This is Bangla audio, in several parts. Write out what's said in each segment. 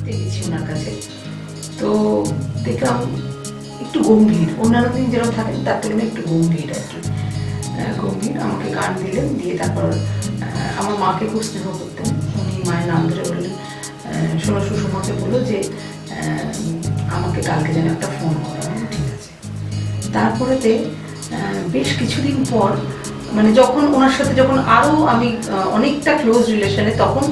শিখতে গেছি ওনার কাছে। তো দেখলাম একটু গম্ভীর, অন্যান্য দিন যেরকম থাকেন তার তুলনায় একটু গম্ভীর আর কি, গম্ভীর। আমাকে গান দিলেন, দিয়ে তারপর আমার মাকে খুব স্নেহ করতেন, উনি মায়ের নাম ধরে বললেন, শোনো সুষমাকে বলো যে আমাকে কালকে যেন একটা ফোন করে। ঠিক আছে। তারপরেতে বেশ কিছুদিন পর, মানে যখন ওনার সাথে যখন আরও আমি অনেকটা ক্লোজ রিলেশনে, তখন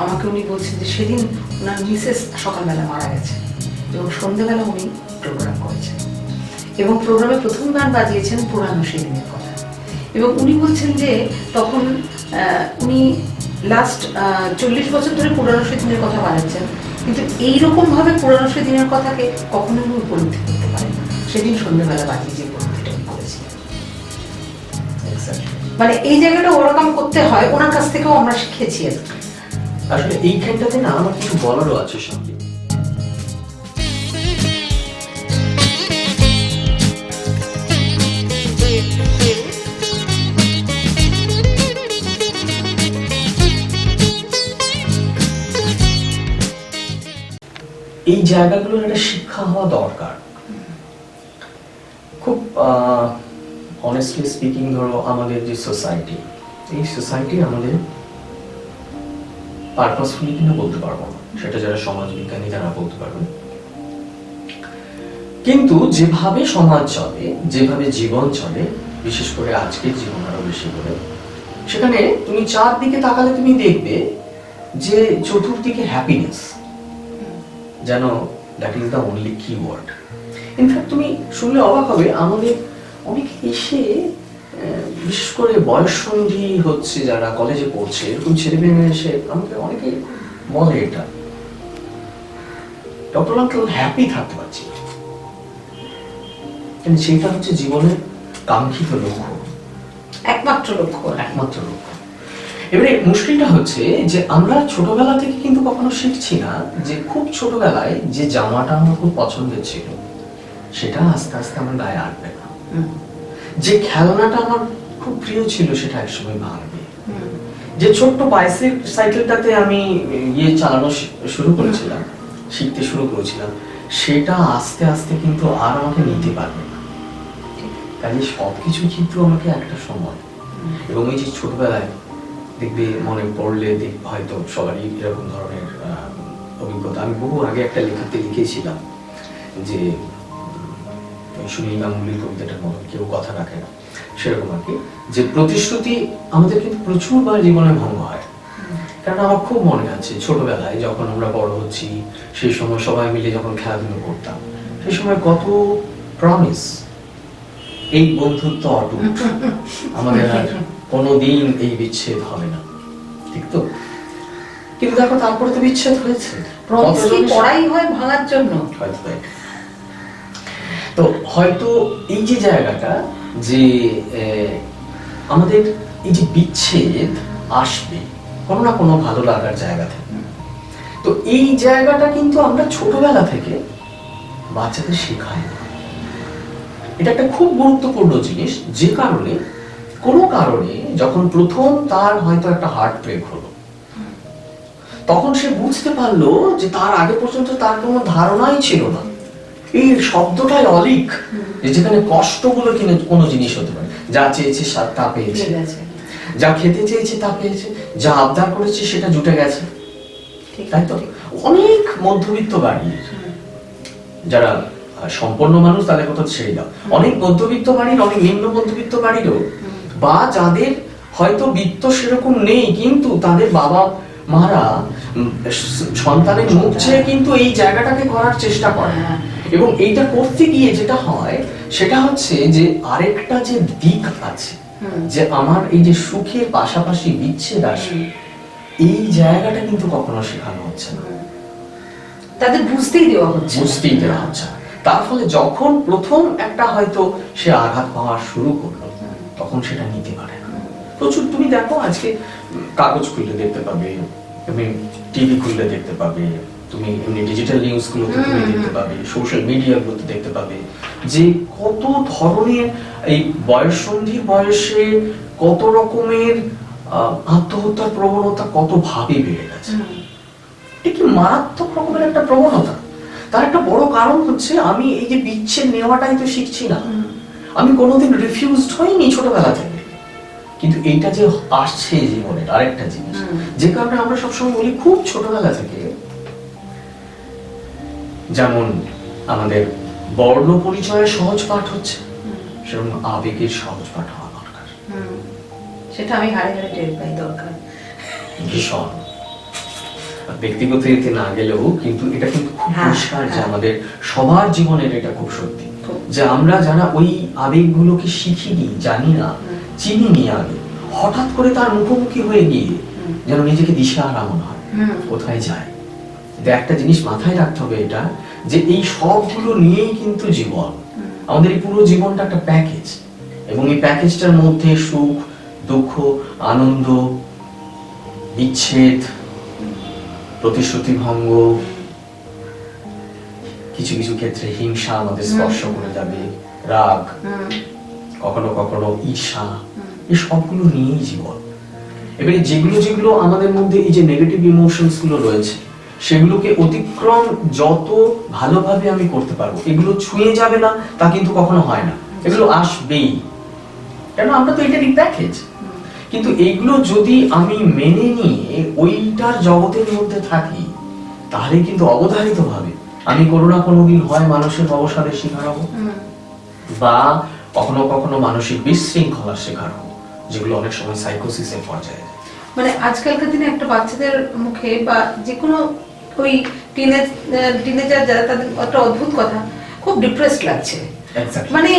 আমাকে উনি বলছেন যে সেদিন ওনার মিসেস সকালবেলা মারা গেছে এবং সন্ধ্যেবেলা উনি প্রোগ্রাম করেছেন এবং প্রোগ্রামে প্রথম গান বাজিয়েছেন পুরানো সেদিনের কথা। এবং উনি বলছেন যে তখন উনি লাস্ট 40 বছর ধরে পুরানো সেদিনের কথা বাজাচ্ছেন, কিন্তু এইরকমভাবে পুরানো সেদিনের কথাকে কখনোই উনি উপলব্ধি করতে পারেন না। সেদিন সন্ধ্যেবেলা বাজিয়ে যে উপলব্ধিটা উনি করেছিলেন, মানে এই জায়গাটা ওরকম করতে হয়, ওনার কাছ থেকেও আমরা শিখেছি। আসলে এইখানটাতে না আমার কিছু বলারও আছে সঙ্গে। এই জায়গাগুলোর একটা শিক্ষা হওয়া দরকার। খুব অনেস্টলি স্পিকিং, ধরো আমাদের যে সোসাইটি, এই সোসাইটি আমাদের পারপাসফুলি কিনা বলতে পারবো না, সেটা যারা সমাজ বিজ্ঞানী তারা বলতে পারবে। কিন্তু যেভাবে সমাজ চলে, যেভাবে জীবন চলে, বিশেষ করে আজকের জীবন আরো বেশি করে, সেখানে তুমি চারদিকে তাকালে তুমি দেখবে যে চতুর্দিকে হ্যাপিনেস, যেন দ্যাট ইজ দ্য অনলি কি ওয়ার্ড। ইনফ্যাক্ট তুমি শুনলে অবাক হবে, আমাদের অনেকে এসে, বিশেষ করে বয়ঃসন্ধি হচ্ছে যারা কলেজে পড়ছে, এরকম ছেলে মেয়ে এসে আমাকে অনেকে বলে এটা, ডক্টর আঙ্কেল হ্যাপি থাকতে পারছি, কিন্তু সেটা হচ্ছে জীবনের কাঙ্ক্ষিত লক্ষ্য, একমাত্র লক্ষ্য। এবারে মুশকিলটা হচ্ছে যে আমরা ছোটবেলা থেকে কিন্তু কখনো শিখছি না যে খুব ছোটবেলায় যে জামাটা আমার খুব পছন্দের ছিল সেটা আস্তে আস্তে আমার গায়ে আটবে না, যে খেলনাটা আমার খুব প্রিয় ছিল সেটা একসময় ভাঙবে, যে ছোট্ট বাইসাইকেলটাতে আমি চালানো শুরু করেছিলাম, শিখতে শুরু করেছিলাম, সেটা আস্তে আস্তে কিন্তু আর আমাকে নিতে পারবে না। কাজে সবকিছু কিন্তু আমাকে একটা সময়, এবং এই যে ছোটবেলায় দেখবে মনে পড়লে হয়তো সবারই এরকম ধরনের অভিজ্ঞতা। আমি বহু আগে একটা লেখাতে লিখেছিলাম যে সুনীল গাঙ্গুলির কবিতাটার মতো, কেউ কথা রাখে না, সেরকম আর কি, যে প্রতিশ্রুতি আমাদের কিন্তু প্রচুরবার জীবনে ভঙ্গ হয়। কারণ আমার খুব মনে আছে ছোটবেলায় যখন আমরা বড় হচ্ছি, সেই সময় সবাই মিলে যখন খেলাধুলো করতাম, সেই সময় কত প্রমিস, এই বন্ধুত্ব অটুট, আমাদের আর কোনোদিন এই বিচ্ছেদ হবে না, ঠিক তো? কিন্তু দেখো তারপরে তো বিচ্ছেদ হয়েছে, পড়াই হয় ভাঙার জন্য, হয়তো তাই। তো হয়তো এই যে জায়গাটা, যে আমাদের এই যে বিচ্ছেদ আসবে কোনো না কোনো ভালো লাগার জায়গা থেকে, তো এই জায়গাটা কিন্তু আমরা ছোটবেলা থেকে বাচ্চাদের শেখাই। এটা একটা খুব গুরুত্বপূর্ণ জিনিস, যে কারণে কোনো কারণে যখন প্রথম তার হয়তো একটা হার্ট ব্রেক হলো, তখন সে বুঝতে পারলো যে তার আগে পর্যন্ত তার কোনো ধারণাই ছিল না এই শব্দটাই অলিক, যেখানে কষ্টগুলো কিনে কোনো জিনিস হতে পারে। যা চেয়েছে তা পেয়েছে, যা খেতে চেয়েছে তা পেয়েছে, যা আবদার করেছে সেটা জুটে গেছে, তাই তো? অনেক মধ্যবিত্ত বাড়ি, যারা সম্পন্ন মানুষ তাদের কথা ছেড়ে দাও, অনেক মধ্যবিত্ত বাড়ির, অনেক নিম্ন মধ্যবিত্ত বাড়িরও, বা যাদের হয়তো বিত্ত সেরকম নেই কিন্তু তাদের বাবা মারা সন্তানের মুখ চেয়ে কিন্তু এই জায়গাটাকে করার চেষ্টা করে, এবং এইটা করতে গিয়ে যেটা হয় সেটা হচ্ছে যে আরেকটা যে দিক আছে, যে আমার এই যে সুখের পাশাপাশি বিচ্ছেদ আসে, এই জায়গাটা কিন্তু কখনো শেখানো হচ্ছে না, তাদের বুঝতেই দেওয়া হচ্ছে। তার ফলে যখন প্রথম একটা হয়তো সে আঘাত পাওয়া শুরু করলো, তখন সেটা নিতে পারে না। প্রচুর তুমি দেখো, আজকে কাগজ খুললে দেখতে পাবে, তুমি টিভি খুললে দেখতে পাবে, তুমি এমনি ডিজিটাল নিউজ গুলোতে তুমি দেখতে পাবে, সোশ্যাল মিডিয়া গুলোতে দেখতে পাবে, যে কত ধরনের এই বয়ঃসন্ধির বয়সে কত রকমের আত্মহত্যার প্রবণতা কত ভাবে বেড়ে গেছে। এটা কি মারাত্মক রকমের একটা প্রবণতা। তার একটা বড় কারণ হচ্ছে আমি এই যে বিচ্ছেদ নেওয়াটাই তো শিখছি না। আমি কোনোদিন রিফিউজড হইনি ছোটবেলা থেকে, কিন্তু এইটা যে আসছে জীবনের আরেকটা জিনিস, যে কারণে আমরা সবসময় বলি খুব ছোটবেলা থেকে, যেমন আমাদের বর্ণ পরিচয়ের সহজ পাঠ হচ্ছে, সেরকম আবেগের সহজ পাঠ হওয়া দরকার। সেটা আমি হাড়ে হাড়ে টের পাই, দরকার ভীষণ। ব্যক্তিগত এতে না গেলেও কিন্তু এটা কিন্তু খুব পরিষ্কার যে আমাদের সবার জীবনের এটা খুব সত্যি, যে আমরা যারা ওই আবেগগুলোকে শিখিনি, জানি না, চিনিনি আগে, হঠাৎ করে তার মুখোমুখি হয়ে গিয়ে যেন নিজেকে দিশাহারা মনে হয়, কোথায় যায়। একটা জিনিস মাথায় রাখতে হবে, এটা যে এই সবগুলো নিয়েই কিন্তু জীবন, আমাদের এই পুরো জীবনটা একটা প্যাকেজ, এবং এই প্যাকেজটার মধ্যে সুখ, দুঃখ, আনন্দ, বিচ্ছেদ, প্রতিশ্রুতি ভঙ্গ, কিছু কিছু ক্ষেত্রে হিংসা আমাদের স্পর্শ করে যাবে, রাগ, কখনো কখনো ঈর্ষা, এই সবগুলো নিয়েই জীবন। এবারে যেগুলো যেগুলো আমাদের মধ্যে এই যে নেগেটিভ ইমোশনস গুলো রয়েছে, সেগুলোকে অতিক্রম যত ভালোভাবে আমি করতে পারবো, এগুলো ছুঁয়ে যাবে না তা কিন্তু কখনো হয় না, এগুলো আসবেই, কেন আমরা তো এটারই প্যাকেজ। কিন্তু এইগুলো যদি আমি মেনে নিয়ে ওইটার জগতের মধ্যে থাকি, তাহলে কিন্তু অবধারিত ভাবে আমি কোনো না কোনো দিন হয় মানুষের অবসাদের শিকার হব, বা কখনো কখনো মানসিক বিশৃঙ্খলার শিকার হব, যেগুলো অনেক সময় সাইকোসিসের পর্যায়ে। মানে আজকালকার দিনে একটা বাচ্চাদের মুখে বা যে কোনো ওই টিনেজার যারা, তাদের একটা অদ্ভুত কথা, খুব ডিপ্রেসড লাগছে। মানে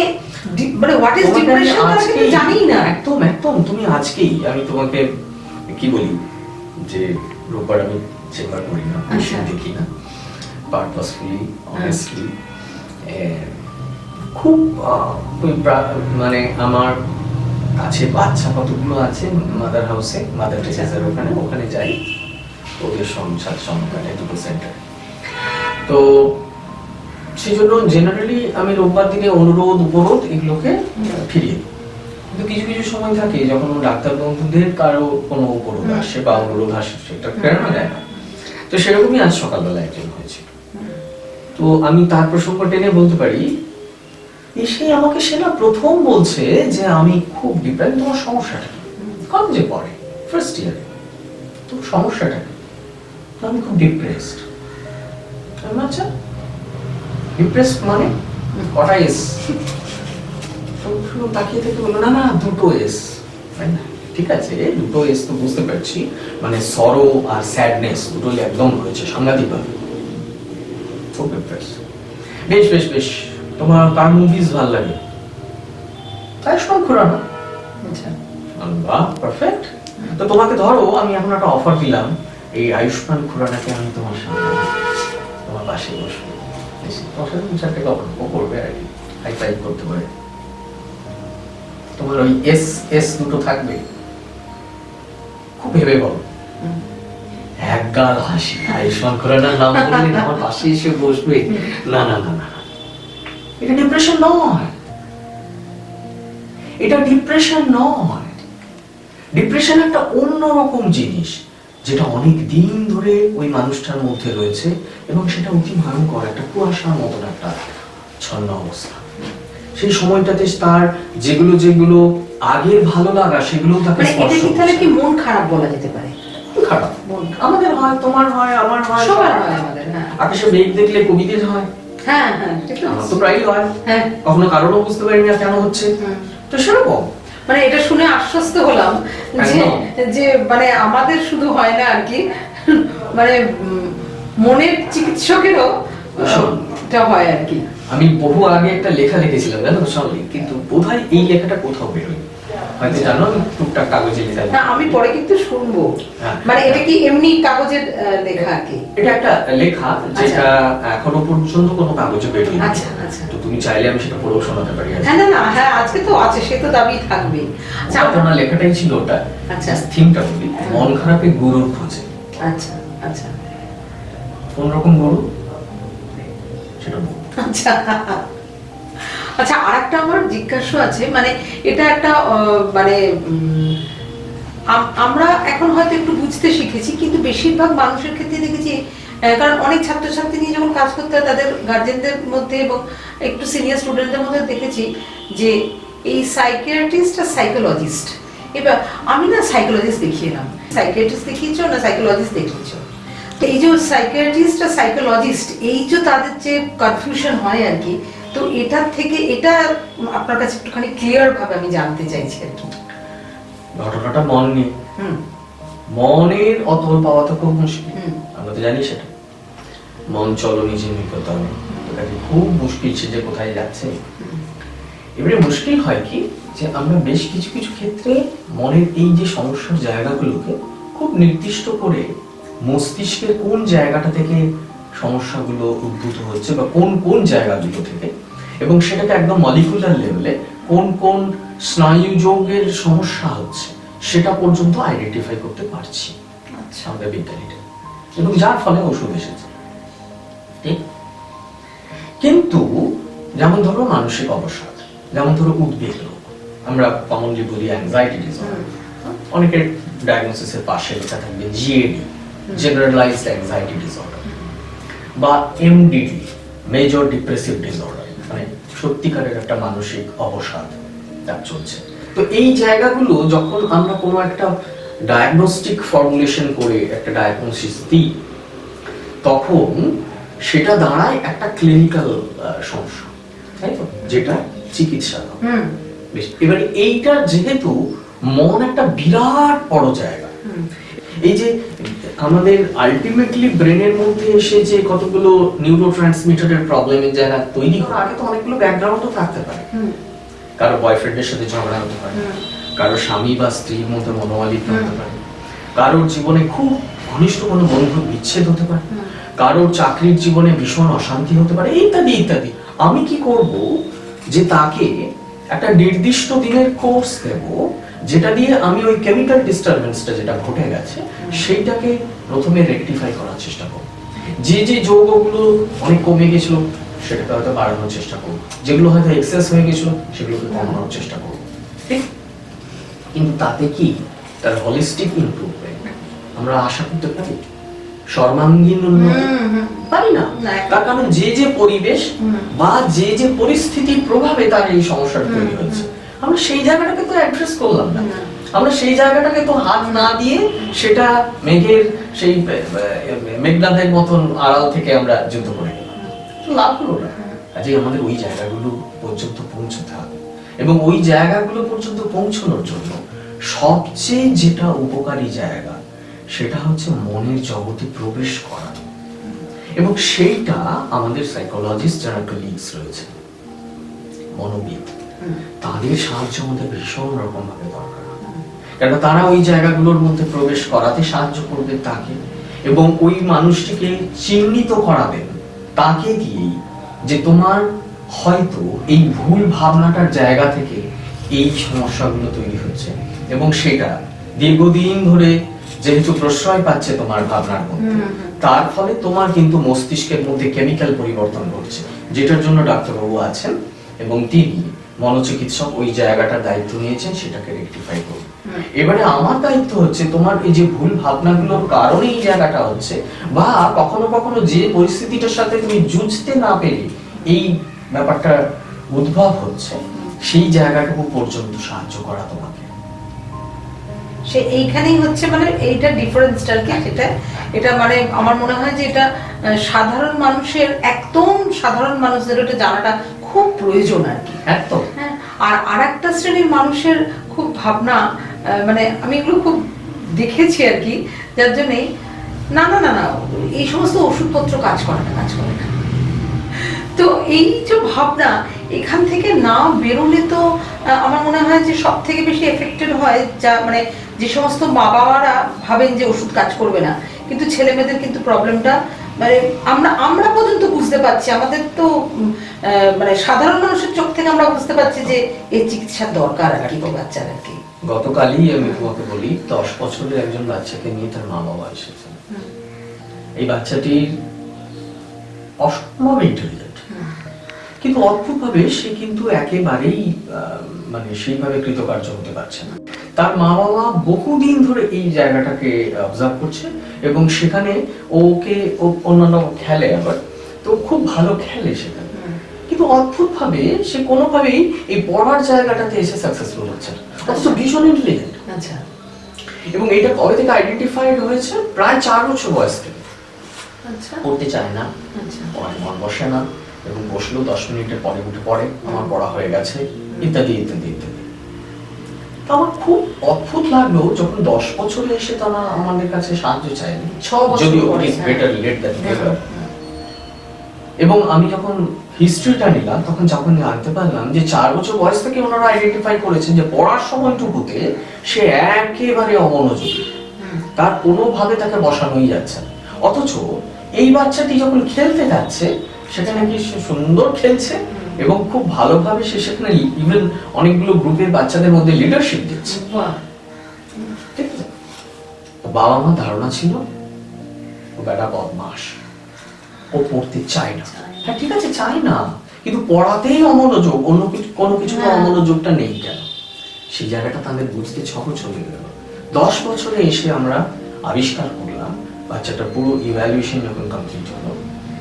মানে হোয়াট ইজ ডিপ্রেশন তারা কিন্তু জানেই না। একদম একদম। তুমি আজকেই, আমি তোমাকে কি বলি, যে রোববার আমি চেম্বার করি না, দেখি না, পারপাসফুলি, অনেস্টলি, খুব মানে আমার কাছে বাচ্চা কতগুলো আছে মাদার হাউসে, মাদার টেরেসার ওখানে যাই, ওদের সংসার সংখ্যাটা দুটো সেন্টার। তো সেই জন্য জেনারেলি আমি রোববার দিনে অনুরোধ উপরোধ এগুলোকে ফিরিয়ে দিই। কিন্তু কিছু কিছু সময় থাকে যখন ডাক্তার বন্ধুদের কারো কোনো উপরোধ আসে বা অনুরোধ আসে, সেটা প্রেরণা দেয় না। তো সেরকমই আজ সকালবেলা একজন হয়েছিল। তো আমি তার প্রসঙ্গ টেনে বলতে পারি, এসে আমাকে সে না প্রথম বলছে যে আমি খুব ডিপ্রেসড। তোমার সমস্যাটা কি? কলেজে পড়ে, ফার্স্ট ইয়ারে। তোমার সমস্যাটা কি? আমি খুব ডিপ্রেসড। আচ্ছা, ডিপ্রেসড মানে কটা এস? তাকিয়ে থেকে বললো, না না, দুটো এস। ঠিক আছে, দুটো এস তো বুঝতে পারছি, মানে সরো আর স্যাডনেস দুটোই একদম রয়েছে সাংঘাতিকভাবে। খুব ডিপ্রেসড। বেশ বেশ বেশ, তোমার কার মুভিজ ভালো লাগে? আয়ুষ্মান খুরানা। আচ্ছা, বাহ, পারফেক্ট। তো তোমাকে ধরো আমি এখন একটা অফার দিলাম, এই আয়ুষ্মান খুরানাকে আমি তোমার সামনে, তোমার পাশে বসবো, তোমার সাথে দু চারটে গল্প করবে আর কি, হাই ফাইভ করতে পারে, তোমার ওই এস এস দুটো থাকবে, খুব ভেবে বলো। একগাল হাসি, আয়ুষ্মান খুরানার নাম বললে আমার পাশে এসে বসবে? না না না না, এটা ডিপ্রেশন নয়, এটা ডিপ্রেশন নয়। ডিপ্রেশন একটা অন্যরকম জিনিস, যেটা অনেক দিন ধরে ওই মানুষটার মধ্যে রয়েছে, এবং সেটা অতি ভয়ঙ্কর, একটা কুয়াশার মতন একটা ছন্ন অবস্থা। সেই সময়টাতে তার যেগুলো যেগুলো আগের ভালো লাগা, সেগুলো তাকে স্পর্শ করছে। তাহলে কি মন খারাপ বলা যেতে পারে? খারাপ আমাদের হয়, তোমার হয়, আমার হয়, সবার হয় আমাদের। হ্যাঁ, আকাশে মেঘ দেখলে কবিদের হয়। হ্যাঁ হ্যাঁ, আমার তো প্রায়ই হয়। হ্যাঁ, কখনো কারণও বুঝতে পারি না কেন হচ্ছে। তো সেরকম মানে এটা শুনে আশ্বস্ত হলাম যে মানে আমাদের শুধু হয় না আর কি, মানে মনের চিকিৎসকেরও এটা হয় আর কি। আমি বহু আগে একটা লেখা লিখেছিলাম, জানো সঙ্গে, কিন্তু বোধহয় এই লেখাটা কোথাও বেরোয়, হয়তো জানো, আমি টুকটাক কাগজে লেখা। না, আমি পরে কিন্তু শুনবো। মানে এটা কি এমনি কাগজের লেখা আর কি? এটা একটা লেখা যেটা এখনো পর্যন্ত কোনো কাগজে বেরোয়নি। আচ্ছা আচ্ছা, তো তুমি চাইলে আমি সেটা পড়েও শোনাতে পারি। হ্যাঁ না না, হ্যাঁ আজকে তো আছে, সে তো দাবি থাকবে। আচ্ছা, আপনার লেখাটাই ছিল ওটা। আচ্ছা, থিমটা বলি, মন খারাপে গুরুর খোঁজে। আচ্ছা আচ্ছা, কোন রকম গুরু সেটা বল। আচ্ছা আচ্ছা, আরেকটা আমার জিজ্ঞাসা আছে, মানে এটা একটা মানে আমরা এখন হয়তো একটু বুঝতে শিখেছি, কিন্তু বেশিরভাগ মানুষের ক্ষেত্রে দেখেছি কারণ অনেক ছাত্রছাত্রী নিয়ে যখন কাজ করতে হয় তাদের গার্জেনদের মধ্যে এবং একটু সিনিয়র স্টুডেন্টদের মধ্যে দেখেছি যে এই সাইকিয়াট্রিস্ট আর সাইকোলজিস্ট, এবার আমি না সাইকোলজিস্ট দেখিয়ে নাম, সাইকিয়াট্রিস্ট দেখিয়েছো না সাইকোলজিস্ট দেখিয়েছো, তো এই যে সাইকিয়াট্রিস্ট আর সাইকোলজিস্ট এই যে তাদের যে কনফিউশন হয় আর কি, তো এটার থেকে এটা আপনার কাছে একটুখানি ক্লিয়ার ভাবে আমি জানতে চাইছি আর কি। ঘটনাটা মন নিয়ে, মনের অতল পাওয়া তো খুব মুশকিল, আমরা তো জানি সেটা। মন চলো নিজের নিকটতমে, খুব মুশকিল সে যে কোথায় যাচ্ছে। এবারে মুশকিল হয় কি যে আমরা বেশ কিছু কিছু ক্ষেত্রে মনের এই যে সমস্যার জায়গাগুলোকে খুব নির্দিষ্ট করে মস্তিষ্কের কোন জায়গাটা থেকে সমস্যাগুলো উদ্ভূত হচ্ছে বা কোন কোন জায়গাগুলো থেকে, এবং সেটাকে একদম মলিকুলার লেভেলে কোন কোন স্নায়ু যৌগের সমস্যা হচ্ছে সেটা পর্যন্ত আইডেন্টিফাই করতে পারছি আমাদের বিজ্ঞানীরা, এবং যার ফলে ওষুধ এসেছে। ঠিক, কিন্তু যেমন ধরো মানসিক অবসাদ, যেমন ধরো উদ্বেগ রোগ, আমরা কমনলি বলি অ্যাংজাইটি ডিসঅর্ডার, অনেকের ডায়াগনোসিসের পাশে লেখা থাকবে জিএডি, জেনারেলাইজড অ্যাংজাইটি ডিসঅর্ডার, বা এমডিডি, মেজর ডিপ্রেসিভ ডিসঅর্ডার, মানে সত্যিকারের একটা মানসিক অবসাদ তার চলছে। তো এই জায়গাগুলো যখন আমরা কোনো একটা ডায়াগনস্টিক ফর্মুলেশন করে একটা ডায়াগনোসিস দিই, তখন সেটা দাঁড়ায় একটা ক্লিনিক্যাল সমস্যা, তাই তো, যেটা চিকিৎসা। বেশ, এবারে এইটা যেহেতু মন একটা বিরাট বড় জায়গা, এই যে আমাদের আলটিমেটলি ব্রেনের মধ্যে এসে যে কতগুলো নিউরোট্রান্সমিটারের প্রবলেমের জায়গা তৈরি হয়, আগে তো অনেকগুলো ব্যাকগ্রাউন্ডও থাকতে পারে। কারো বয়ফ্রেন্ডের সাথে ঝগড়া হতে পারে, কারো স্বামী বা স্ত্রীর মধ্যে মনোমালিন্য হতে পারে, কারোর জীবনে খুব ঘনিষ্ঠ কোনো বন্ধুর বিচ্ছেদ হতে পারে, কারোর চাকরির জীবনে ভীষণ অশান্তি হতে পারে, ইত্যাদি ইত্যাদি। আমি কি করব যে তাকে একটা নির্দিষ্ট দিনের কোর্স দেব, যেটা দিয়ে আমি ওই কেমিক্যাল ডিস্টারবেন্সটা যেটা ঘটে গেছে সেইটাকে প্রথমে রেকটিফাই করার চেষ্টা করব। যে যে যৌগগুলো অনেক কমে গেছিল সেটাকে হয়তো বাড়ানোর চেষ্টা করব, যেগুলো হয়তো এক্সেস হয়ে গেছিল সেগুলোকে কমানোর চেষ্টা করব। ঠিক, কিন্তু তাতে কি তার হলিস্টিক ইমপ্রুভমেন্ট আমরা আশা করতে পারি? সর্বাঙ্গীন উন্নতি পারি না। তার কারণ যে যে পরিবেশ বা যে যে পরিস্থিতির প্রভাবে তার এই সমস্যাটা তৈরি হচ্ছে, আমরা সেই জায়গাটাকে তো অ্যাড্রেস করলাম না, আমরা সেই জায়গাটাকে তো হাত না দিয়ে সেটা মেঘের সেই মেঘনাদের মতন আড়াল থেকে আমরা যুদ্ধ করে গেলাম, লাভ হলো না। কাজে আমাদের ওই জায়গাগুলো পর্যন্ত পৌঁছতে হবে, এবং ওই জায়গাগুলো পর্যন্ত পৌঁছানোর জন্য সবচেয়ে যেটা উপকারী জায়গা সেটা হচ্ছে মনের জগতে প্রবেশ করা, এবং সেইটা আমাদের সাইকোলজিস্ট যারা কলিগস রয়েছে, মনোবিদ, তাদের সাহায্য আমাদের ভীষণ রকম ভাবে দরকার, কারণ তারা ওই জায়গাগুলোর মধ্যে প্রবেশ করাতে সাহায্য করবে তাকে, এবং ওই মানুষটিকে চিহ্নিত করাবেন তাকে দিয়েই যে তোমার হয়তো এই ভুল ভাবনাটার জায়গা থেকে এই সমস্যাগুলো তৈরি হচ্ছে, এবং সেটা দীর্ঘদিন ধরে যেহেতু প্রশ্রয় পাচ্ছে তোমার ভাবনার মধ্যে, তার ফলে তোমার কিন্তু মস্তিষ্কের মধ্যে কেমিক্যাল পরিবর্তন ঘটছে, যেটার জন্য ডাক্তারবাবু আছেন এবং তিনি মনোচিকিৎসক ওই জায়গাটার দায়িত্ব নিয়েছেন সেটাকে রেকটিফাই করবে। এবারে আমার দায়িত্ব হচ্ছে তোমার এই যে ভুল ভাবনাগুলোর কারণে এই জায়গাটা হচ্ছে, বা কখনো কখনো যে পরিস্থিতিটার সাথে তুমি যুঝতে না পেরে এই ব্যাপারটা উদ্ভব হচ্ছে, সেই জায়গাটুকু পর্যন্ত সাহায্য করা তোমাকে। সে এইখানেই হচ্ছে মানে এইটা ডিফারেন্সটা কি, সেটা এটা মানে আমার মনে হয় যে এটা সাধারণ মানুষের, একদম সাধারণ মানুষদের এটা জানাটা খুব প্রয়োজন আর কি। একদম। হ্যাঁ, আর আরেকটা শ্রেণীর মানুষের খুব ভাবনা, মানে আমি এগুলো খুব দেখেছি আর কি, যার জন্যে না না না না এই সমস্ত ওষুধপত্র কাজ করে না। তো এই যে ভাবনা এখান থেকে না বেরোলে তো আমার মনে হয় যে সব থেকে বেশি এফেক্টেড হয় যা মানে যে সমস্ত মা বাবারা ভাবেন যে ওষুধ কাজ করবে না, কিন্তু ছেলে মেয়েদের কিন্তু প্রবলেমটা মানে আমরা পর্যন্ত বুঝতে পারছি, আমাদের তো মানে সাধারণ মানুষের চোখ থেকে আমরা বুঝতে পারছি যে এই চিকিৎসার দরকার আর কি বাচ্চার আর কি। গতকালই আমি তোমাকে বলি 10 বছরের একজন বাচ্চাকে নিয়ে তার মা বাবা এসেছেন। এই বাচ্চাটির অসম্ভব ইন্টেলিজেন্ট, কিন্তু অদ্ভুতভাবে সে কিন্তু একেবারেই মানে সেইভাবে কৃতকার্য হতে পারছে না। তার মা বাবা বহুদিন ধরে এই জায়গাটাকে অবজার্ভ করছে এবং সেখানে ওকে অন্যান্য খেলে আবার, তো খুব ভালো খেলে সেখানে, কিন্তু অদ্ভুতভাবে সে কোনোভাবেই এই পড়ার জায়গাটাতে এসে সাকসেসফুল হচ্ছে না, অথচ ভীষণ ইন্টেলিজেন্ট। আচ্ছা। এবং এটা কবে থেকে আইডেন্টিফাইড হয়েছে? প্রায় 4 বছর বয়স থেকে। আচ্ছা। পড়তে চায় না, আচ্ছা। পড়ায় মন বসে না, এবং বসলেও 10 মিনিটের পরে উঠে পড়ে আমার পড়া হয়ে গেছে, ইত্যাদি ইত্যাদি ইত্যাদি। তো আমার খুব অদ্ভুত লাগলো যখন 10 বছরে এসে তারা আমাদের কাছে সাহায্য চায়নি, 6 বছর যদিও পরে, it is better late than never. এবং আমি যখন হিস্ট্রিটা নিলাম তখন যখন জানতে পারলাম যে 4 বছর বয়স থেকে ওনারা আইডেন্টিফাই করেছেন যে পড়ার সময়টুকুতে সে একেবারে অমনোযোগী, তার কোনোভাবে তাকে বসানোই যাচ্ছে না। অথচ এই বাচ্চাটি যখন খেলতে যাচ্ছে সেখানে কি সে সুন্দর খেলছে এবং খুব ভালোভাবে সে সেখানে ইভেন অনেকগুলো গ্রুপের বাচ্চাদের মধ্যে লিডারশিপ দিচ্ছে। ঠিক আছে, বাবা মা ধারণা ছিল ও বেটা বদমাস, ও পড়তে চায় না। হ্যাঁ ঠিক আছে, চাই না, কিন্তু পড়াতেই অমনোযোগ, অন্য কোনো কিছুতে অমনোযোগটা নেই কেন? সেই জায়গাটা তাদের বুঝতে 6 বছর লেগে গেল। 10 বছরে এসে আমরা আবিষ্কার করলাম বাচ্চাটার পুরো ইভ্যালুয়েশন যখন কমপ্লিট হলো,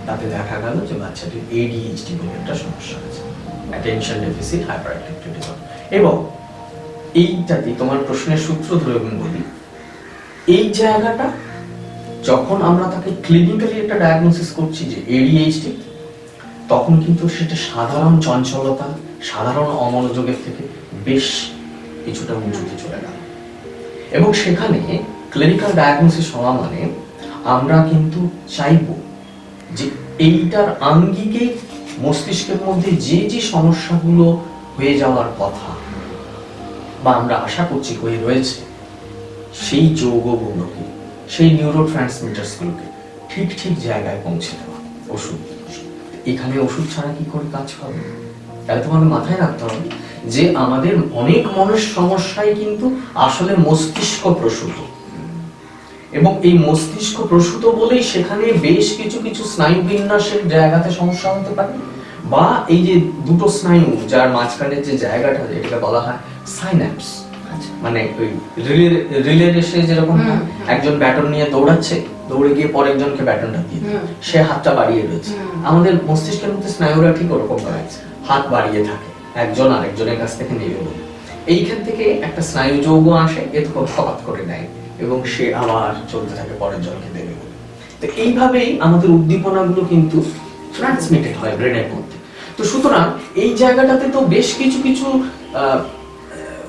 তাতে দেখা গেল যে বাচ্চাটির ADHD বলে একটা সমস্যা আছে, attention deficit hyper activity disorder. এবং এইটাতে তোমার প্রশ্নের সূত্র ধরে আমি বলি, এই জায়গাটা যখন আমরা তাকে ক্লিনিক্যালি একটা ডায়াগনোসিস করছি যে ADHD, তখন কিন্তু সেটা সাধারণ চঞ্চলতা, সাধারণ অমনোযোগের থেকে বেশ কিছুটা উঁচুতে চলে গেল। এবং সেখানে ক্লিনিক্যাল ডায়াগনোসিস হওয়া মানে আমরা কিন্তু চাইবো যে এইটার আঙ্গিকে মস্তিষ্কের মধ্যে যে যে সমস্যাগুলো হয়ে যাওয়ার কথা বা আমরা আশা করছি হয়ে রয়েছে, সেই যৌগগুলোকে, সেই নিউরোট্রান্সমিটারসগুলোকে ঠিক ঠিক জায়গায় পৌঁছে দেওয়া। ওষুধ, এখানে ওষুধ ছাড়া কি করে কাজ হবে? তাহলে তোমাদের মাথায় রাখতে হবে যে আমাদের অনেক মনের সমস্যাই কিন্তু আসলে মস্তিষ্ক প্রসূত, এবং এই মস্তিষ্ক প্রসূত বলেই সেখানে বেশ কিছু কিছু স্নায়ু বিন্যাসের জায়গাতে সমস্যা হতে পারে, বা এই যে দুটো স্নায়ু যার মাঝখানে যে জায়গাটা, এটাকে বলা হয় সাইন্যাপস। মানে ওই রিলের এসে যেরকম একজন ব্যাটন নিয়ে দৌড়াচ্ছে, দৌড়ে গিয়ে পরে একজনকে ব্যাটনটা দিয়ে সে হাতটা বাড়িয়ে রয়েছে, আমাদের মস্তিষ্কের মধ্যে স্নায়ুরা ঠিক ওরকম ভাবে হাত বাড়িয়ে থাকে একজন আরেকজনের কাছ থেকে নেবে বলে। এইখান থেকে একটা স্নায়ু যৌগ আসে, এ তো হঠাৎ করে নেয় এবং সে আবার চলতে থাকে পরের জনকে দেবে বলে। তো এইভাবেই আমাদের উদ্দীপনাগুলো কিন্তু ট্রান্সমিটেড হয় ব্রেনের মধ্যে। তো সুতরাং এই জায়গাটাতে তো বেশ কিছু কিছু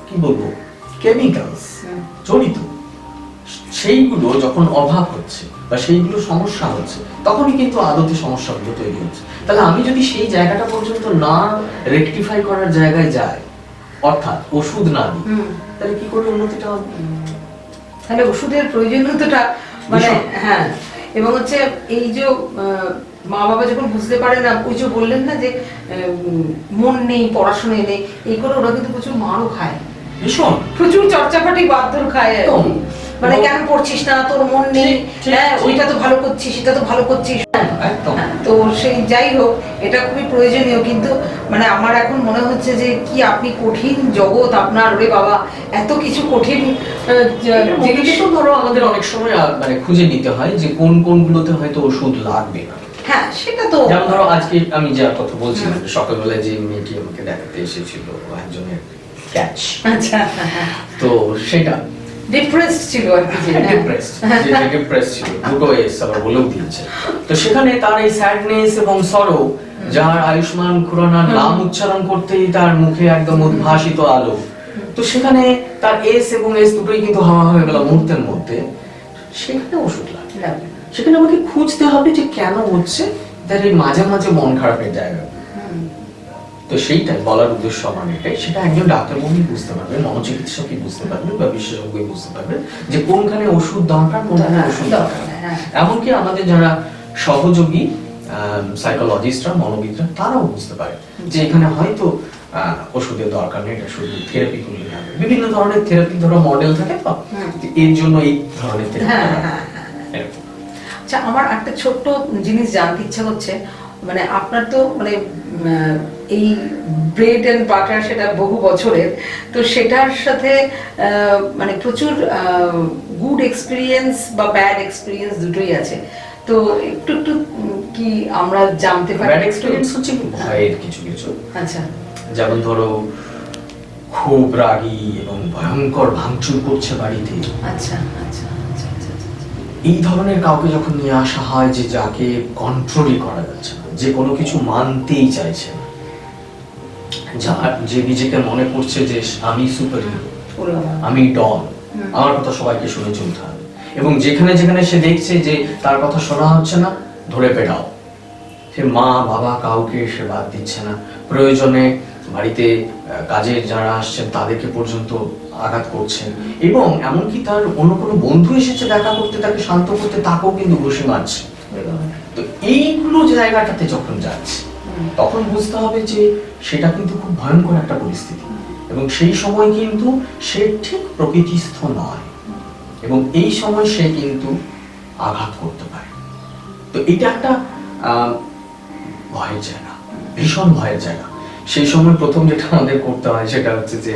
কি বলবো কেমিক্যালস জড়িত, সেইগুলো যখন অভাব হচ্ছে বা সেইগুলো সমস্যা হচ্ছে, তখনই কিন্তু আদতে সমস্যাগুলো তৈরি হচ্ছে। তাহলে আমি যদি সেই জায়গাটা পর্যন্ত না রেকটিফাই করার জায়গায় যাই, অর্থাৎ ওষুধ না দিই, তাহলে কি করে উন্নতিটা হবে? তাহলে ওষুধের প্রয়োজনীয়তাটা মানে হ্যাঁ, এবং হচ্ছে এই যে মা বাবা যখন বুঝতে পারে না, ওই যে বললেন না যে মন নেই, পড়াশোনায় নেই, এই করে ওরা কিন্তু প্রচুর মারও খায়, ভীষণ প্রচুর চর্চাপাটি বাধ্যর খায়। মানে কেন পড়ছিস না, তোর মন নেই, হ্যাঁ ওইটা তো ভালো করছিস, সেটা তো ভালো করছিস। তো সেই যাই হোক, এটা খুবই প্রয়োজনীয়। কিন্তু মানে আমার এখন মনে হচ্ছে যে কি আপনি কঠিন জগৎ আপনার, ওরে বাবা এত কিছু কঠিন জিনিস তো ধরো আমাদের অনেক সময় মানে খুঁজে নিতে হয় যে কোন কোনগুলোতে হয়তো ওষুধ লাগবে না। হ্যাঁ সেটা তো, যেমন ধরো আজকে আমি যার কথা বলছিলাম, সকালবেলায় যে মেয়েটি আমাকে দেখাতে এসেছিল, একজনের ক্যাচ, আচ্ছা, তো সেটা ডিপ্রেসড ছিল আর কি, ডিপ্রেসড ছিল, দুটো এস আবার বলেও দিয়েছে। তো সেখানে তার এই স্যাডনেস এবং সরো, যার আয়ুষ্মান খুরানার নাম উচ্চারণ করতেই তার মুখে একদম উদ্ভাসিত আলো, তো সেখানে তার এস এবং এস দুটোই কিন্তু হাওয়া হয়ে গেল মুহূর্তের মধ্যে। সেখানে ওষুধ লাগে, সেখানে আমাকে খুঁজতে হবে যে কেন হচ্ছে তার এই মাঝে মাঝে মন খারাপের জায়গা। তো সেইটাই বলার উদ্দেশ্য আমার এটাই, সেটা একজন ডাক্তারবাবুই বুঝতে পারবেন, মনোচিকিৎসকই বুঝতে পারবেন বা বিশেষজ্ঞই বুঝতে পারবেন যে কোনখানে ওষুধ দরকার, কোনখানে ওষুধ দরকার। এমনকি আমাদের যারা সহযোগী সাইকোলজিস্টরা, মনোবিদরা, তারাও বুঝতে পারে যে এখানে হয়তো ওষুধের দরকার নেই, এটা শুধু থেরাপি করলে হবে। বিভিন্ন ধরনের থেরাপি ধরো মডেল থাকে, তো এর জন্য এই ধরনের থেরাপি। আচ্ছা, আমার একটা ছোট্ট জিনিস জানতে ইচ্ছা হচ্ছে, মানে আপনার তো মানে এই ব্রেড অ্যান্ড বাটার সেটা বহু বছরের, তো সেটার সাথে মানে প্রচুর গুড এক্সপিরিয়েন্স বা ব্যাড এক্সপিরিয়েন্স দুটোই আছে। তো একটু একটু কি আমরা জানতে পারি? ব্যাড এক্সপেরিয়েন্স হচ্ছে ভয়ের কিছু কিছু। আচ্ছা। যেমন ধরো খুব রাগী এবং ভয়ঙ্কর ভাঙচুর করছে বাড়িতে, আচ্ছা আচ্ছা আচ্ছা আচ্ছা আচ্ছা। এই ধরনের কাউকে যখন নিয়ে আসা হয় যে যাকে কন্ট্রোলই করা যাচ্ছে না, যে কোনো কিছু মানতেই চাইছে না, যে নিজেকে মনে করছে যে আমি সুপার হিরো, আমি ডন, আমার কথা সবাইকে শুনে চলতে হবে, এবং যেখানে যেখানে সে দেখছে যে তার কথা শোনা হচ্ছে না, ধরে পেটাও। সে মা বাবা কাউকে সে বাদ দিচ্ছে না, প্রয়োজনে বাড়িতে কাজের যারা আসছেন তাদেরকে পর্যন্ত আঘাত করছেন, এবং এমনকি তার অন্য কোনো বন্ধু এসেছে দেখা করতে তাকে শান্ত করতে, তাকেও কিন্তু ঘুষি মারছে। তো এইগুলো জায়গাটাতে যখন যাচ্ছে তখন বুঝতে হবে যে সেটা কিন্তু খুব ভয়ঙ্কর একটা পরিস্থিতি, এবং সেই সময় কিন্তু সে ঠিক প্রকৃতিস্থ নয়, এবং এই সময় সে কিন্তু আঘাত করতে পারে। তো এটা একটা ভয়ের জায়গা, ভীষণ ভয়ের জায়গা। সেই সময় প্রথম যেটা আমাদের করতে হয় সেটা হচ্ছে যে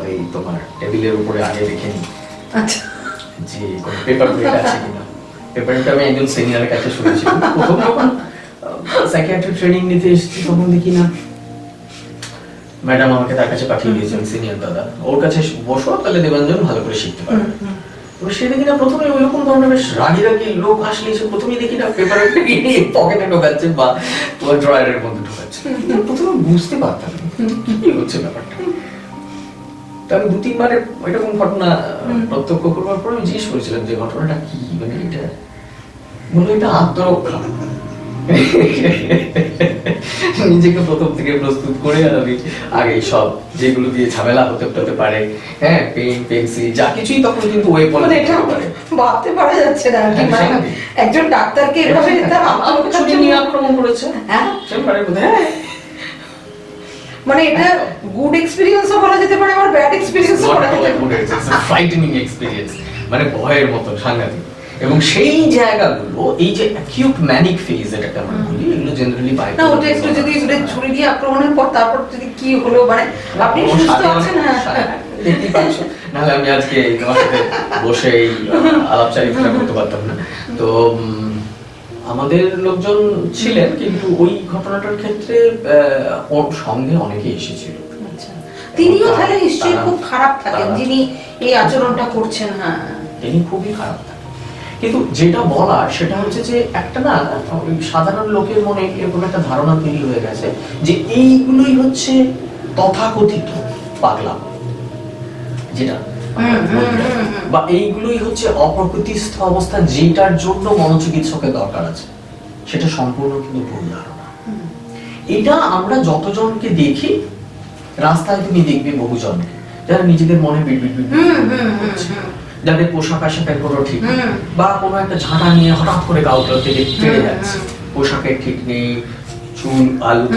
ওই তোমার টেবিলের উপরে আগে দেখে নি যে কোনো পেপার প্লেট আছে কিনা। পেপার প্লেট আমি একজন সিনিয়রের কাছে শুনেছি, প্রথম যখন সাইকিয়াট্রি ট্রেনিং নিতে এসেছি তখন দেখি না, ম্যাডাম আমাকে তার কাছে পাঠিয়ে দিয়েছেন, সিনিয়র দাদা, ওর কাছে বসো, তাহলে দেবাঞ্জন ভালো করে শিখতে পারবে। তবে সে দেখি না প্রথমে ওইরকম ধরনের বেশ রাগি রাগি লোক আসলে সে প্রথমেই দেখি না পেপারের পকেটে ঢোকাচ্ছে বা তোমার ড্রয়ারের মধ্যে ঢোকাচ্ছে। প্রথমে বুঝতে পারতাম কি হচ্ছে ব্যাপারটা। তো আমি 2-3 বারে ওইরকম ঘটনা প্রত্যক্ষ করবার পর আমি জিজ্ঞেস করেছিলাম যে ঘটনাটা কি, মানে এটা বললো এটা আত্মরক্ষা। নিজেকে প্রথম থেকে প্রস্তুত করে আমি আগে সব যেগুলো দিয়ে ঝামেলা হতে পারে, হ্যাঁ, পেন পেন্সিল যা কিছুই তখন কিন্তু ওয়েপন এটা ভাবতে পারা যাচ্ছে না কি, মানে একজন ডাক্তারকে এভাবে তার ছুরি নিয়ে আক্রমণ করেছে, হ্যাঁ চেম্বারের মধ্যে। হ্যাঁ, মানে এটা গুড এক্সপেরিয়েন্সও বলা যেতে পারে, আবার ব্যাড এক্সপেরিয়েন্সও বলা যেতে পারে। ফ্রাইটেনিং এক্সপেরিয়েন্স, মানে ভয়ের মতো সাংঘাতিক। এবং সেই জায়গাগুলো এই যে অ্যাকিউট ম্যানিক ফেজ এটাকে আমরা বলি, এগুলো জেনারেলি পাই না। ওটা একটু যদি ছুরি দিয়ে আক্রমণের পর তারপর যদি কি হলো, মানে আপনি সুস্থ আছেন? হ্যাঁ, দেখতেই পাচ্ছ, নাহলে আমি আজকে তোমার সাথে বসে এই আলাপচারিতা করতে পারতাম না। তো আমাদের লোকজন ছিলেন, কিন্তু ওই ঘটনাটার ক্ষেত্রে ওর সঙ্গে অনেকে এসেছিল। তিনিও তাহলে নিশ্চয়ই খুব খারাপ থাকেন যিনি এই আচরণটা করছেন। হ্যাঁ, তিনি খুবই খারাপ থাকেন। কিন্তু যেটা বলা সেটা হচ্ছে যে একটা না সাধারণ লোকের মনে এরকম একটা ধারণা তৈরি হয়ে গেছে যে এইগুলোই হচ্ছে তথাকথিত পাগলা, যেটা বা এইগুলোই হচ্ছে অপ্রকৃতিস্থ অবস্থা, যেটার জন্য মনোচিকিৎসকের দরকার আছে। সেটা সম্পূর্ণ কিন্তু ভুল ধারণা। এটা আমরা যতজনকে দেখি রাস্তায়, তুমি দেখবে বহুজনকে যারা নিজেদের মনে বিড়বিড় করছে, যাদের পোশাক আশাকের কোনো ঠিক নেই, বা কোনো একটা ঝাঁটা নিয়ে হঠাৎ করে কাউকে থেকে ফেলে যাচ্ছে, পোশাকের ঠিক নেই, চুল আলু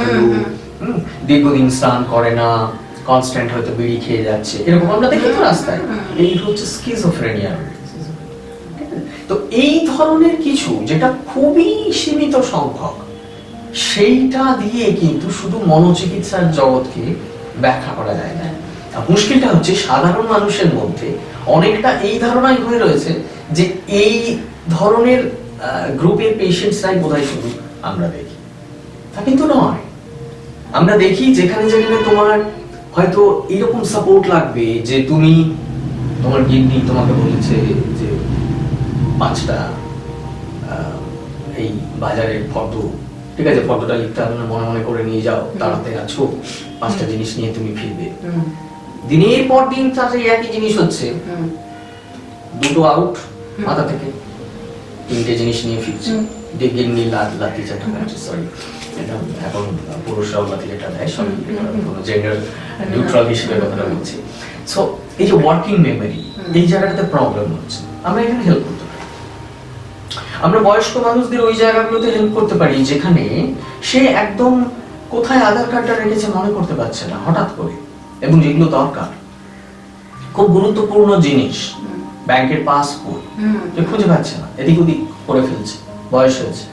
দীর্ঘদিন স্নান করে না, কনস্ট্যান্ট হয়তো বিড়ি খেয়ে যাচ্ছে, এরকম আমরা দেখি তো রাস্তায়। এই হচ্ছে স্কিজোফ্রেনিয়া। তো এই ধরনের কিছু যেটা খুবই সীমিত সংখ্যক, সেইটা দিয়ে কিন্তু শুধু মনোচিকিৎসার জগৎকে ব্যাখ্যা করা যায় না। মুশকিলটা হচ্ছে সাধারণ মানুষের মধ্যে অনেকটা এই ধারণাই হয়ে রয়েছে যে এই ধরনের গ্রুপের পেশেন্টসরাই বোধহয় শুধু আমরা দেখি। তা কিন্তু নয়। আমরা দেখি যেখানে যেখানে তোমার হয়তো এরকম সাপোর্ট লাগবে যে তুমি, তোমার গিন্নি তোমাকে বলেছে যে 5টা এই বাজারের ফটো, ঠিক আছে, ফটোটা লিখতে হবে না, মনে মনে করে নিয়ে যাও, তাড়াতে আছো, 5টা জিনিস নিয়ে তুমি ফিরবে। দিনের পর দিন তাতে একই জিনিস হচ্ছে, 2টো আউট মাথা থেকে, 3টে জিনিস নিয়ে ফিরছে। দেখবেন লাতি চাটা আছে, সরি এটা এখন পুরুষরাও লাতি চাটা দেয়, সব কোনো জেন্ডার নিউট্রাল হিসেবে কথাটা বলছি। সো এই যে ওয়ার্কিং মেমোরি, এই জায়গাটাতে প্রবলেম হচ্ছে। আমরা এখানে হেল্প করতে পারি। আমরা বয়স্ক মানুষদের ওই জায়গাগুলোতে হেল্প করতে পারি যেখানে সে একদম কোথায় আধার কার্ডটা রেখেছে মনে করতে পারছে না হঠাৎ করে, এবং যেগুলো দরকার খুব গুরুত্বপূর্ণ জিনিস, ব্যাংকের পাসবুক, যে খুঁজে পাচ্ছে না, এদিক ওদিক করে ফেলছে, বয়স হয়েছে,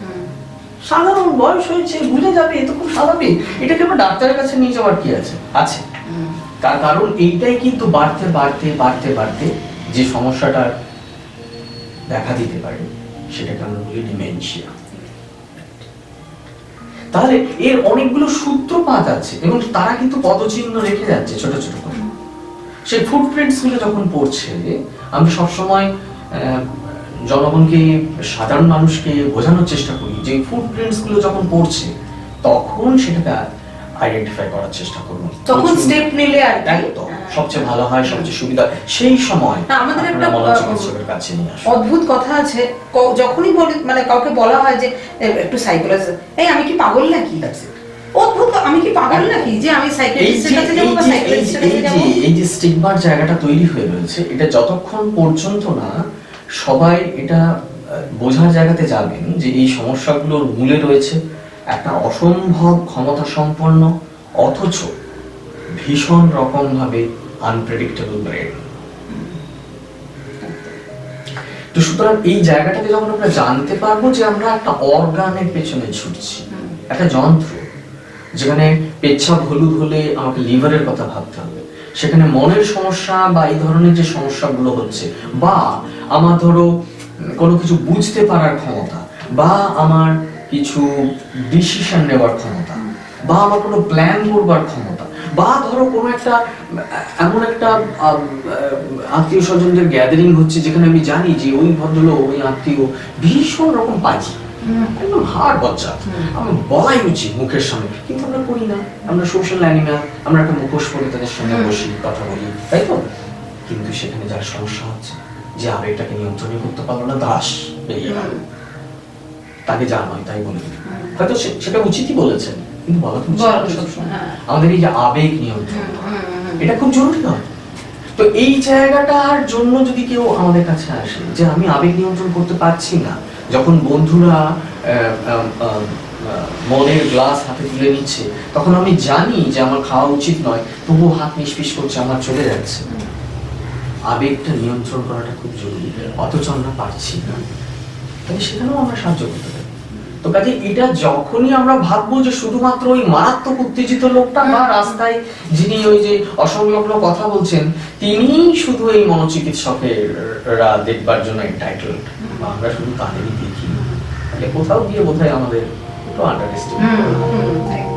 সাধারণ বয়স হয়েছে, ভুলে যাবে, এ তো খুব স্বাভাবিক, এটাকে আমরা ডাক্তারের কাছে নিয়ে যাওয়ার কি আছে? তার কারণ এইটাই কিন্তু বাড়তে বাড়তে বাড়তে বাড়তে যে সমস্যাটা দেখা দিতে পারে সেটাকে আমরা বলি ডিমেনশিয়া। তাহলে এর অনেকগুলো সূত্রপাত আছে এবং তারা কিন্তু পদচিহ্ন রেখে যাচ্ছে ছোট ছোট করে। সেই ফুটপ্রিন্টস গুলো যখন পড়ছে, আমরা সবসময় জনগণকে, সাধারণ মানুষকে বোঝানোর চেষ্টা করি যে ফুটপ্রিন্টস গুলো যখন পড়ছে তখন সেটাকে আইডেন্টিফাই করার চেষ্টা করুন, তখন স্টেপ নিলে আর একদম সবচেয়ে ভালো হয়, সবচেয়ে সুবিধা। সেই সময় আমাদের একটা মনোচিকিৎসকের কাছে নিয়ে আসুন। অদ্ভুত কথা আছে, যখনই বলি মানে কাউকে বলা হয় যে একটু সাইকোলজিস্ট, এই আমি কি পাগল নাকি, অদ্ভুত, আমি কি পাগল নাকি যে আমি সাইকিয়াট্রিস্টের কাছে যাব বা সাইকোলজিস্টের কাছে যাব? এই যে স্টিগমার জায়গাটা তৈরি হয়ে রয়েছে, এটা যতক্ষণ পর্যন্ত না সবাই এটা বোঝার জায়গাতে যাবেন যে এই সমস্যাগুলোর মূলে রয়েছে একটা অসম্ভব ক্ষমতা সম্পন্ন অথচ ভীষণ রকম ভাবে আনপ্রেডিক্টেবল ব্রেন। তো সুতরাং এই জায়গাটাকে যখন আমরা জানতে পারবো যে আমরা একটা অর্গানের পেছনে ছুটছি, একটা যন্ত্র, যেখানে পেচ্ছাপ হলুদ হলে আমাকে লিভারের কথা ভাবতে হবে, সেখানে মনের সমস্যা বা এই ধরনের যে সমস্যাগুলো হচ্ছে, বা আমার ধরো কোনো কিছু বুঝতে পারার ক্ষমতা, বা আমার কিছু ডিসিশন নেওয়ার ক্ষমতা, বা আমার কোনো প্ল্যান করবার ক্ষমতা, বা ধরো কোনো একটা এমন একটা আত্মীয় স্বজনদের গ্যাদারিং হচ্ছে যেখানে আমি জানি যে ওই ভদ্রলোক, ওই আত্মীয় ভীষণ রকম বাজি, একদম হাড় বজ্জা, আমি বলাই উচিত মুখের সামনে, কিন্তু আমরা করি না। আমরা সোশ্যাল অ্যানিম্যাল, আমরা একটা মুখোশ পরে তাদের সঙ্গে বসি, কথা বলি, তাই তো? কিন্তু সেখানে যার সমস্যা হচ্ছে, যে আবেগটাকে নিয়ন্ত্রণ করতে পারলো না, দাস বেরিয়ে গেল, তাকে যা নয় তাই বলি, হয়তো সেটা উচিতই বলেছেন, কিন্তু বলা তো আমাদের এই যে আবেগ নিয়ন্ত্রণ, এটা খুব জরুরি হয়। তো এই জায়গাটার জন্য যদি কেউ আমাদের কাছে আসে যে আমি আবেগ নিয়ন্ত্রণ করতে পারছি না, যখন বন্ধুরা মদের গ্লাস হাতে তুলে নিচ্ছে, তখন আমি জানি যে আমার খাওয়া উচিত নয়, তবুও হাত নিষ্পিস করছে, আমার চলে যাচ্ছে, আবেগটা নিয়ন্ত্রণ করাটা খুব জরুরি, অথচ আমরা পারছি না, তাহলে সেখানেও আমরা সাহায্য করতে পারি। তো কাজে এটা যখনই আমরা ভাববো যে শুধুমাত্র ওই মারাত্মক উত্তেজিত লোকটা বা রাস্তায় যিনি ওই যে অসংলগ্ন কথা বলছেন তিনি শুধু এই মনোচিকিৎসকেরা দেখবার জন্য এন্টাইটেলড, আমরা শুধু তাদেরই দেখি, তাহলে কোথাও গিয়ে বোধহয় আমাদের একটু আন্ডারএস্টিমেট